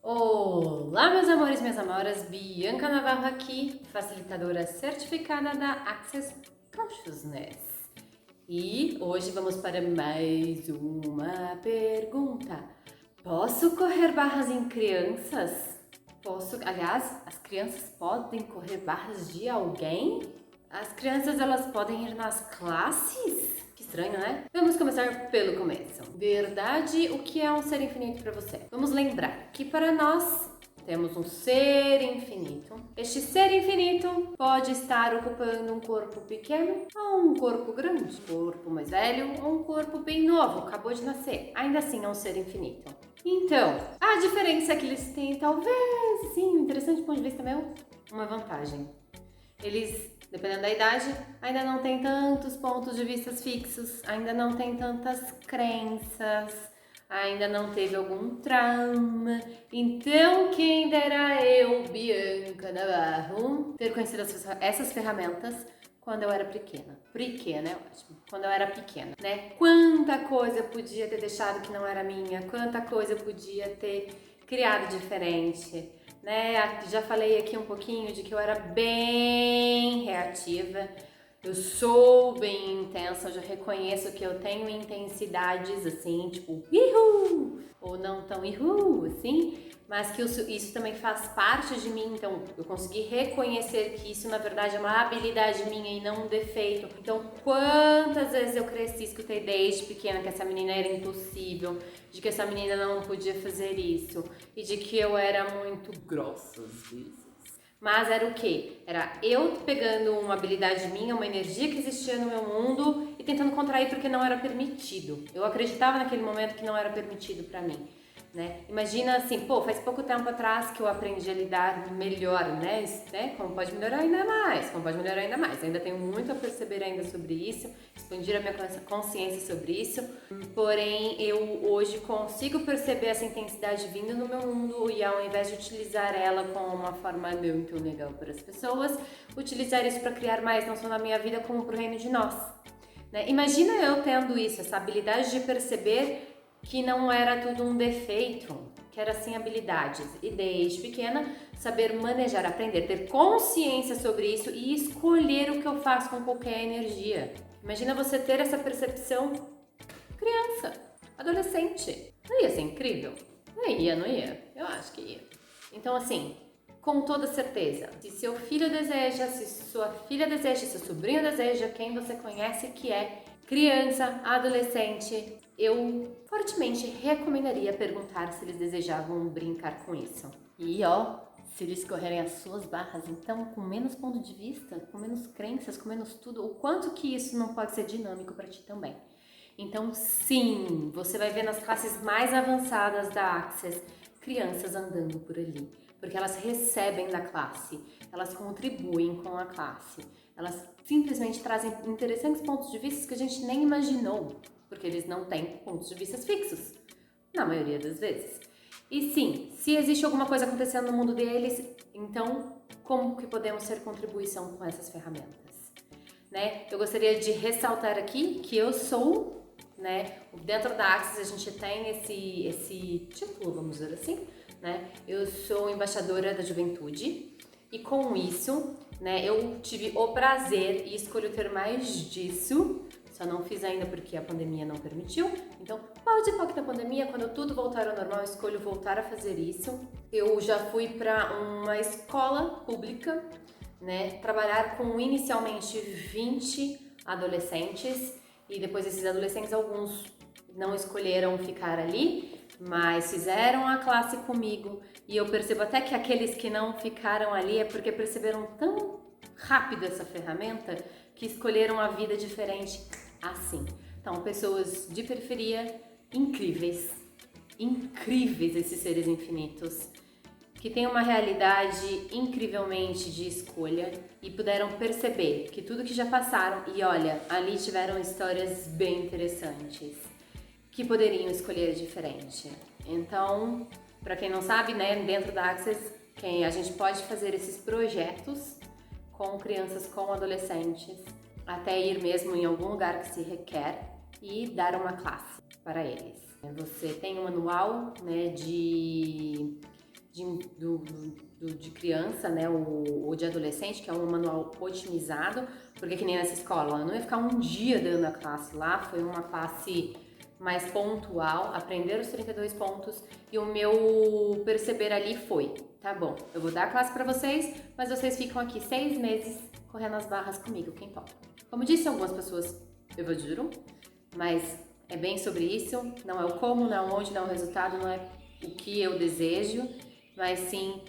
Olá, meus amores e minhas amoras, Bianca Navarro aqui, facilitadora certificada da Access Consciousness. E hoje vamos para mais uma pergunta. Posso correr barras em crianças? Aliás, as crianças podem correr barras de alguém? As crianças, elas podem ir nas classes? Que estranho, né? Vamos começar pelo começo. Verdade, o que é um ser infinito para você? Vamos lembrar que para nós temos um ser infinito. Este ser infinito pode estar ocupando um corpo pequeno ou um corpo grande, um corpo mais velho ou um corpo bem novo, acabou de nascer. Ainda assim é um ser infinito. Então, a diferença que eles têm, talvez, sim, interessante do ponto de vista meu, uma vantagem. Eles, dependendo da idade, ainda não tem tantos pontos de vista fixos, ainda não tem tantas crenças, ainda não teve algum trauma. Então, quem dera eu, Bianca Navarro, ter conhecido essas ferramentas quando eu era pequena. Pequena é ótimo. Quando eu era pequena, né? Quanta coisa eu podia ter deixado que não era minha, quanta coisa eu podia ter criado diferente, né? Já falei aqui um pouquinho de que eu era bem reativa. Eu sou bem intensa, eu já reconheço que eu tenho intensidades assim, tipo, ihu! Ou não tão ihu, assim, mas que isso também faz parte de mim, então eu consegui reconhecer que isso na verdade é uma habilidade minha e não um defeito. Então, quantas vezes eu cresci, escutei desde pequena que essa menina era impossível, de que essa menina não podia fazer isso, e de que eu era muito grossa às vezes. Mas era o quê? Era eu pegando uma habilidade minha, uma energia que existia no meu mundo e tentando contrair porque não era permitido. Eu acreditava naquele momento que não era permitido pra mim, né? Imagina assim, pô, faz pouco tempo atrás que eu aprendi a lidar melhor, né? Como pode melhorar ainda mais, como pode melhorar ainda mais. Ainda tenho muito a perceber ainda sobre isso, expandir a minha consciência sobre isso. Porém, eu hoje consigo perceber essa intensidade vindo no meu mundo e ao invés de utilizar ela como uma forma muito legal para as pessoas, utilizar isso para criar mais, não só na minha vida, como para o reino de nós. Né? Imagina eu tendo isso, essa habilidade de perceber que não era tudo um defeito, que era sim habilidades. E desde pequena, saber manejar, aprender, ter consciência sobre isso e escolher o que eu faço com qualquer energia. Imagina você ter essa percepção criança, adolescente. Não ia ser incrível? Não ia, não ia? Eu acho que ia. Então, assim, com toda certeza, se seu filho deseja, se sua filha deseja, se seu sobrinho deseja, quem você conhece que é criança, adolescente, eu fortemente recomendaria perguntar se eles desejavam brincar com isso. E ó, se eles correrem as suas barras, então, com menos ponto de vista, com menos crenças, com menos tudo, o quanto que isso não pode ser dinâmico para ti também. Então, sim, você vai ver nas classes mais avançadas da Access crianças andando por ali, porque elas recebem da classe, elas contribuem com a classe, elas simplesmente trazem interessantes pontos de vista que a gente nem imaginou, porque eles não têm pontos de vista fixos, na maioria das vezes. E sim, se existe alguma coisa acontecendo no mundo deles, então como que podemos ser contribuição com essas ferramentas? Né? Eu gostaria de ressaltar aqui que eu sou, né, dentro da Axis a gente tem esse título, vamos dizer assim, né? Eu sou embaixadora da juventude e com isso, né, eu tive o prazer e escolho ter mais disso. Só não fiz ainda porque a pandemia não permitiu. Então, pode pôr que da pandemia, quando tudo voltar ao normal, eu escolho voltar a fazer isso. Eu já fui para uma escola pública, né, trabalhar com inicialmente 20 adolescentes e depois esses adolescentes, alguns não escolheram ficar ali, mas fizeram a classe comigo e eu percebo até que aqueles que não ficaram ali é porque perceberam tão rápido essa ferramenta que escolheram a vida diferente assim. Então, pessoas de periferia incríveis, incríveis esses seres infinitos, que têm uma realidade incrivelmente de escolha e puderam perceber que tudo que já passaram, e olha, ali tiveram histórias bem interessantes, que poderiam escolher diferente. Então, para quem não sabe, né, dentro da Access, a gente pode fazer esses projetos com crianças, com adolescentes, até ir mesmo em algum lugar que se requer e dar uma classe para eles. Você tem um manual, né, de de criança, né, ou de adolescente, que é um manual otimizado, porque que nem nessa escola, eu não ia ficar um dia dando a classe lá, foi uma classe mais pontual, aprender os 32 pontos, e o meu perceber ali foi, tá bom, eu vou dar a classe pra vocês, mas vocês ficam aqui 6 meses correndo as barras comigo, quem topa? Como disse, algumas pessoas evadiram, mas é bem sobre isso, não é o como, não é o onde, não é o resultado, não é o que eu desejo, mas sim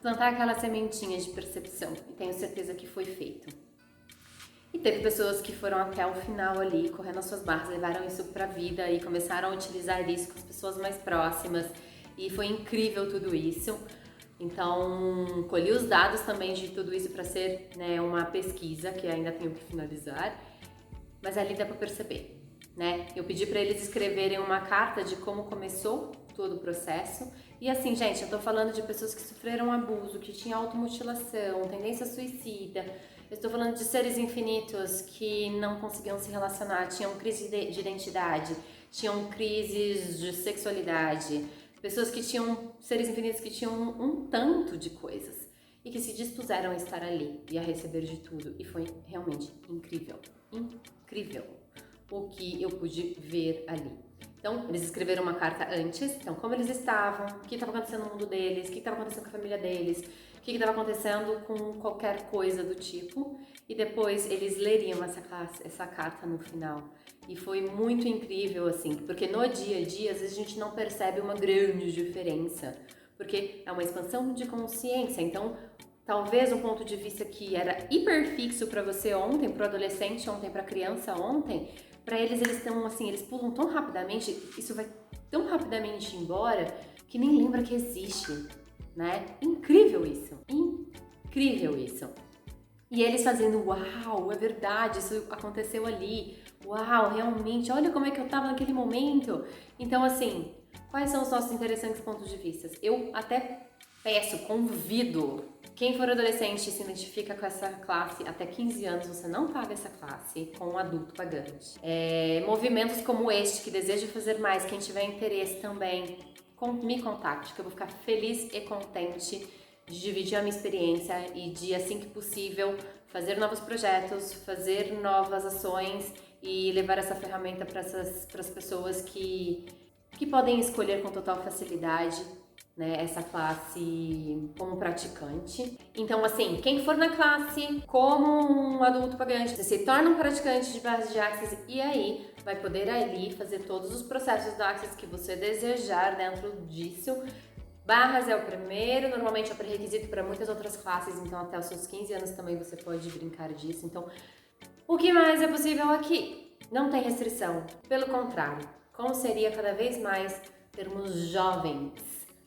plantar aquela sementinha de percepção, e tenho certeza que foi feito. E teve pessoas que foram até o final ali, correndo as suas barras, levaram isso pra vida e começaram a utilizar isso com as pessoas mais próximas, e foi incrível tudo isso. Então, colhi os dados também de tudo isso para ser, né, uma pesquisa que ainda tenho que finalizar, mas ali dá para perceber, né? Eu pedi para eles escreverem uma carta de como começou todo o processo. E assim, gente, eu tô falando de pessoas que sofreram abuso, que tinham automutilação, tendência suicida. Eu estou falando de seres infinitos que não conseguiam se relacionar, tinham crise de identidade, tinham crises de sexualidade, pessoas que tinham, seres infinitos que tinham um tanto de coisas e que se dispuseram a estar ali e a receber de tudo. E foi realmente incrível, incrível o que eu pude ver ali. Então, eles escreveram uma carta antes, então como eles estavam, o que estava acontecendo no mundo deles, o que estava acontecendo com a família deles, o que estava acontecendo com qualquer coisa do tipo, e depois eles leriam essa carta no final. E foi muito incrível, assim, porque no dia a dia, às vezes a gente não percebe uma grande diferença, porque é uma expansão de consciência, então talvez um ponto de vista que era hiperfixo para você ontem, para o adolescente ontem, para a criança ontem, para eles estão assim, eles pulam tão rapidamente, isso vai tão rapidamente embora que nem lembra que existe, né? Incrível isso, incrível isso. E eles fazendo, uau, é verdade, isso aconteceu ali, uau, realmente, olha como é que eu tava naquele momento. Então, assim, quais são os nossos interessantes pontos de vista? Eu até peço, convido, quem for adolescente e se identifica com essa classe, até 15 anos você não paga essa classe com um adulto pagante. Movimentos como este, que deseja fazer mais, quem tiver interesse também, me contacte, que eu vou ficar feliz e contente de dividir a minha experiência e de, assim que possível, fazer novos projetos, fazer novas ações e levar essa ferramenta para as pessoas que podem escolher com total facilidade, né, essa classe como praticante. Então, assim, quem for na classe como um adulto pagante, você se torna um praticante de barras de Access e aí vai poder ali fazer todos os processos da Access que você desejar dentro disso. Barras é o primeiro, normalmente é pré-requisito para muitas outras classes, então até os seus 15 anos também você pode brincar disso. Então, o que mais é possível aqui? Não tem restrição, pelo contrário, como seria cada vez mais termos jovens,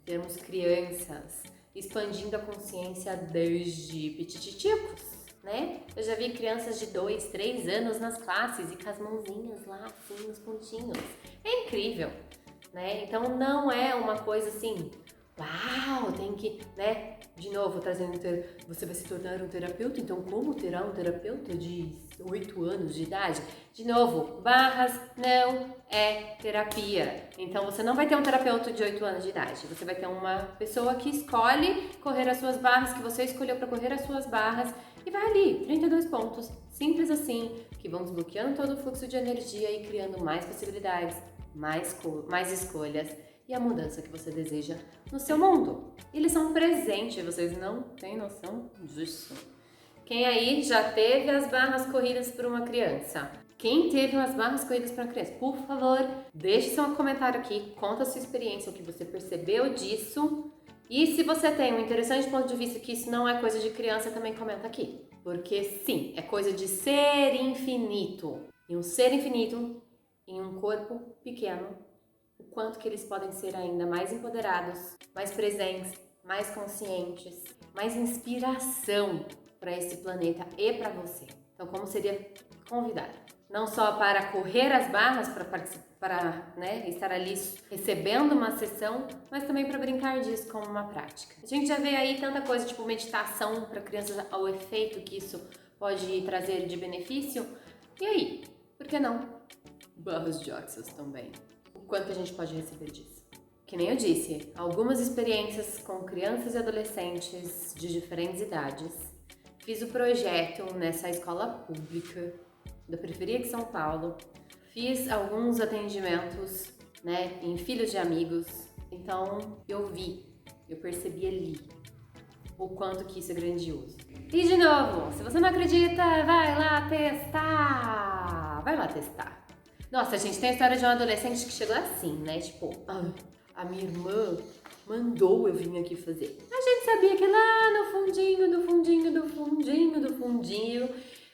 termos crianças, expandindo a consciência desde petititicos, né? Eu já vi crianças de 2, 3 anos nas classes e com as mãozinhas lá, assim, nos pontinhos. É incrível, né? Então não é uma coisa assim, uau, tem que, né? De novo, trazendo, você vai se tornar um terapeuta, então como terá um terapeuta de 8 anos de idade? De novo, barras não é terapia. Então você não vai ter um terapeuta de 8 anos de idade, você vai ter uma pessoa que escolhe correr as suas barras, que você escolheu para correr as suas barras e vai ali, 32 pontos, simples assim, que vão desbloqueando todo o fluxo de energia e criando mais possibilidades, mais escolhas e a mudança que você deseja no seu mundo. Eles são um presente, vocês não têm noção disso. Quem aí já teve as barras corridas por uma criança? Quem teve as barras corridas por uma criança? Por favor, deixe seu comentário aqui, conta a sua experiência, o que você percebeu disso. E se você tem um interessante ponto de vista que isso não é coisa de criança, também comenta aqui. Porque sim, é coisa de ser infinito. E um ser infinito em um corpo pequeno, o quanto que eles podem ser ainda mais empoderados, mais presentes, mais conscientes, mais inspiração para esse planeta e para você. Então, como seria convidar? Não só para correr as barras, para né, estar ali recebendo uma sessão, mas também para brincar disso como uma prática. A gente já vê aí tanta coisa, tipo meditação para crianças, ao efeito que isso pode trazer de benefício. E aí, por que não? Barras de Access também. O quanto a gente pode receber disso? Que nem eu disse, algumas experiências com crianças e adolescentes de diferentes idades. Fiz o projeto nessa escola pública da periferia de São Paulo. Fiz alguns atendimentos, né, em filhos de amigos. Então eu percebi ali o quanto que isso é grandioso. E de novo, se você não acredita, vai lá testar! Vai lá testar. Nossa, gente, tem a história de um adolescente que chegou assim, né? Tipo, a minha irmã mandou eu vir aqui fazer. A gente sabia que lá no fundinho,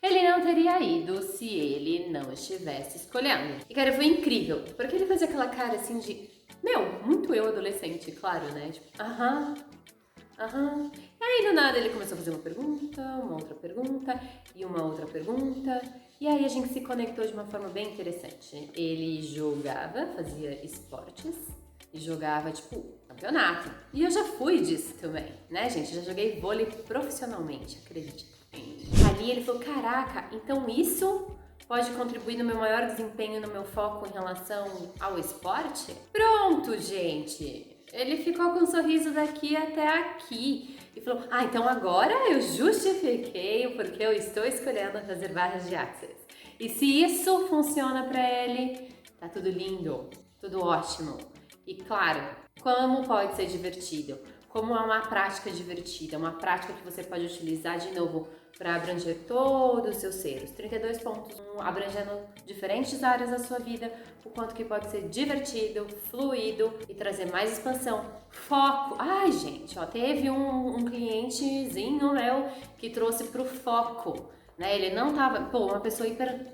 ele não teria ido se ele não estivesse escolhendo. E cara, foi incrível, porque ele fazia aquela cara assim de, muito eu adolescente, claro, né? Tipo, aham. E aí do nada ele começou a fazer uma pergunta, uma outra pergunta e uma outra pergunta. E aí a gente se conectou de uma forma bem interessante. Ele jogava, fazia esportes e jogava, tipo, campeonato. E eu já fui disso também, né, gente? Já joguei vôlei profissionalmente, acredite. Ali ele falou, caraca, então isso pode contribuir no meu maior desempenho, no meu foco em relação ao esporte? Pronto, gente! Ele ficou com um sorriso daqui até aqui e falou, então agora eu justifiquei o porquê eu estou escolhendo fazer barras de Access. E se isso funciona para ele, tá tudo lindo, tudo ótimo. E claro, como pode ser divertido? Como é uma prática divertida, uma prática que você pode utilizar de novo para abranger todos os seus seres. 32 pontos, abrangendo diferentes áreas da sua vida, o quanto que pode ser divertido, fluido e trazer mais expansão, foco. Ai, gente, teve um clientezinho meu que trouxe pro foco, né? Ele não tava, uma pessoa hiper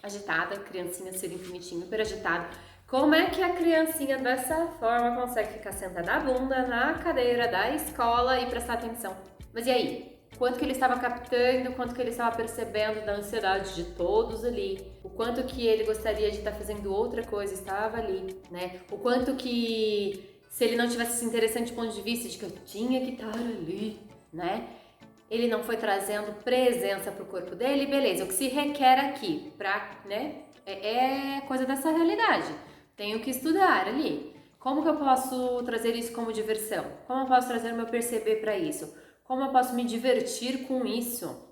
agitada, criancinha ser infinitinho, hiper agitada. Como é que a criancinha dessa forma consegue ficar sentada a bunda na cadeira da escola e prestar atenção? Mas e aí? Quanto que ele estava captando, quanto que ele estava percebendo da ansiedade de todos ali, o quanto que ele gostaria de estar fazendo outra coisa estava ali, né? O quanto que, se ele não tivesse esse interessante ponto de vista de que eu tinha que estar ali, né? Ele não foi trazendo presença pro corpo dele, beleza, o que se requer aqui, né? É coisa dessa realidade. Tenho que estudar ali. Como que eu posso trazer isso como diversão? Como eu posso trazer o meu perceber para isso? Como eu posso me divertir com isso?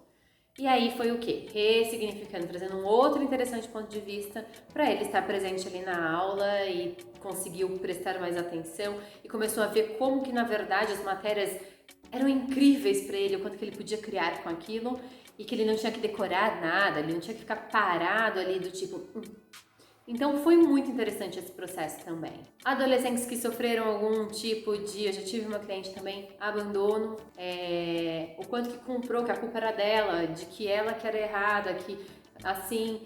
E aí foi o quê? Ressignificando, trazendo um outro interessante ponto de vista para ele estar presente ali na aula e conseguiu prestar mais atenção e começou a ver como que na verdade as matérias eram incríveis para ele, o quanto que ele podia criar com aquilo e que ele não tinha que decorar nada, ele não tinha que ficar parado ali do tipo... Então foi muito interessante esse processo também. Adolescentes que sofreram algum tipo de, eu já tive uma cliente também, abandono, o quanto que comprou que a culpa era dela, de que ela que era errada, que assim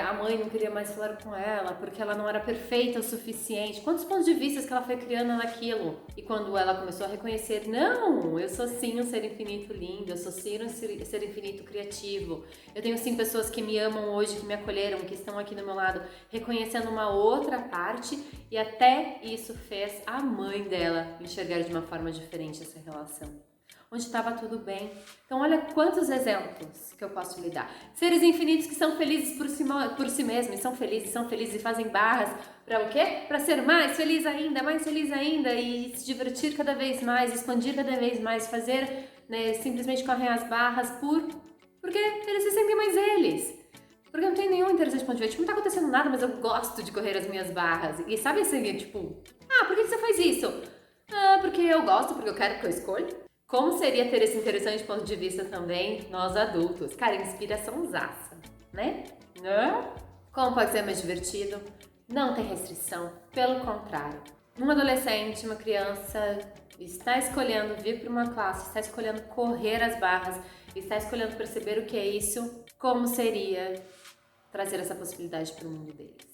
a mãe não queria mais falar com ela porque ela não era perfeita o suficiente. Quantos pontos de vista que ela foi criando naquilo? E quando ela começou a reconhecer, não, eu sou sim um ser infinito lindo, eu sou sim um ser infinito criativo. Eu tenho sim pessoas que me amam hoje, que me acolheram, que estão aqui do meu lado, reconhecendo uma outra parte, e até isso fez a mãe dela enxergar de uma forma diferente essa relação. Onde estava tudo bem. Então olha quantos exemplos que eu posso lhe dar. Seres infinitos que são felizes por si mesmos, são felizes e fazem barras para o quê? Para ser mais feliz ainda e se divertir cada vez mais, expandir cada vez mais, fazer, né, simplesmente correm as barras porque eles se sentem mais eles. Porque não tem nenhum interessante ponto de vista. Tipo, não tá acontecendo nada, mas eu gosto de correr as minhas barras. E sabe assim, tipo, por que você faz isso? Porque eu gosto, porque eu quero, porque eu escolho. Como seria ter esse interessante ponto de vista também nós adultos? Cara, inspiração zaça, né? Como pode ser mais divertido? Não tem restrição, pelo contrário. Um adolescente, uma criança está escolhendo vir para uma classe, está escolhendo correr as barras, está escolhendo perceber o que é isso, como seria trazer essa possibilidade para o mundo deles?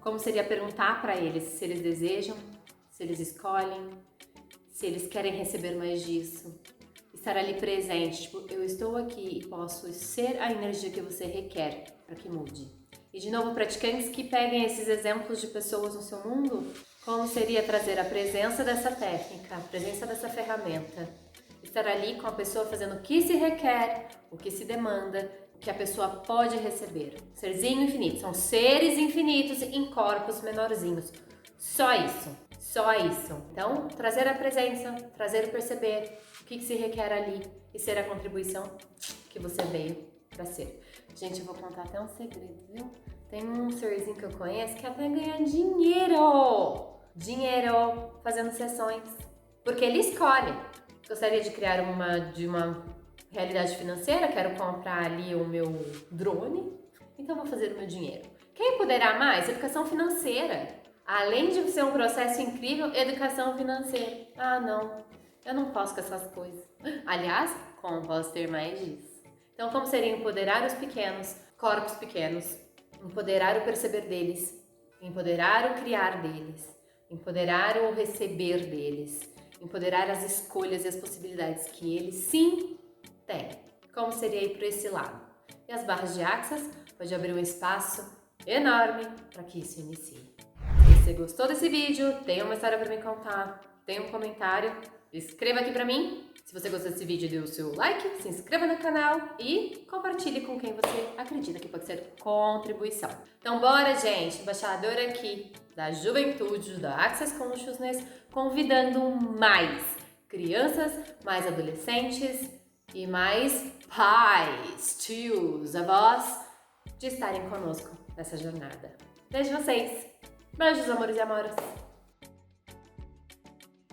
Como seria perguntar para eles se eles desejam, se eles escolhem, se eles querem receber mais disso, estar ali presente, tipo, eu estou aqui e posso ser a energia que você requer para que mude. E de novo, praticantes que peguem esses exemplos de pessoas no seu mundo, como seria trazer a presença dessa técnica, a presença dessa ferramenta, estar ali com a pessoa fazendo o que se requer, o que se demanda, o que a pessoa pode receber. Serzinho infinito, são seres infinitos em corpos menorzinhos. Só isso. Só isso. Então, trazer a presença, trazer o perceber, o que se requer ali e ser a contribuição que você veio para ser. Gente, eu vou contar até um segredo, viu? Tem um serzinho que eu conheço que até ganha dinheiro! Dinheiro fazendo sessões. Porque ele escolhe. Gostaria de criar uma realidade financeira, quero comprar ali o meu drone, então vou fazer o meu dinheiro. Quer empoderar mais? Educação financeira. Além de ser um processo incrível, educação financeira. Ah, não, eu não posso com essas coisas. Aliás, como posso ter mais disso? Então, como seria empoderar os pequenos, corpos pequenos, empoderar o perceber deles, empoderar o criar deles, empoderar o receber deles, empoderar as escolhas e as possibilidades que eles sim têm. Como seria ir para esse lado? E as barras de Axis pode abrir um espaço enorme para que isso inicie. Se você gostou desse vídeo, tem uma história para me contar, tem um comentário, escreva aqui para mim. Se você gostou desse vídeo, dê o seu like, se inscreva no canal e compartilhe com quem você acredita que pode ser contribuição. Então bora, gente, embaixadora aqui da juventude, da Access Consciousness, convidando mais crianças, mais adolescentes e mais pais, tios, avós de estarem conosco nessa jornada. Vejo vocês! Beijos, amores e amoras!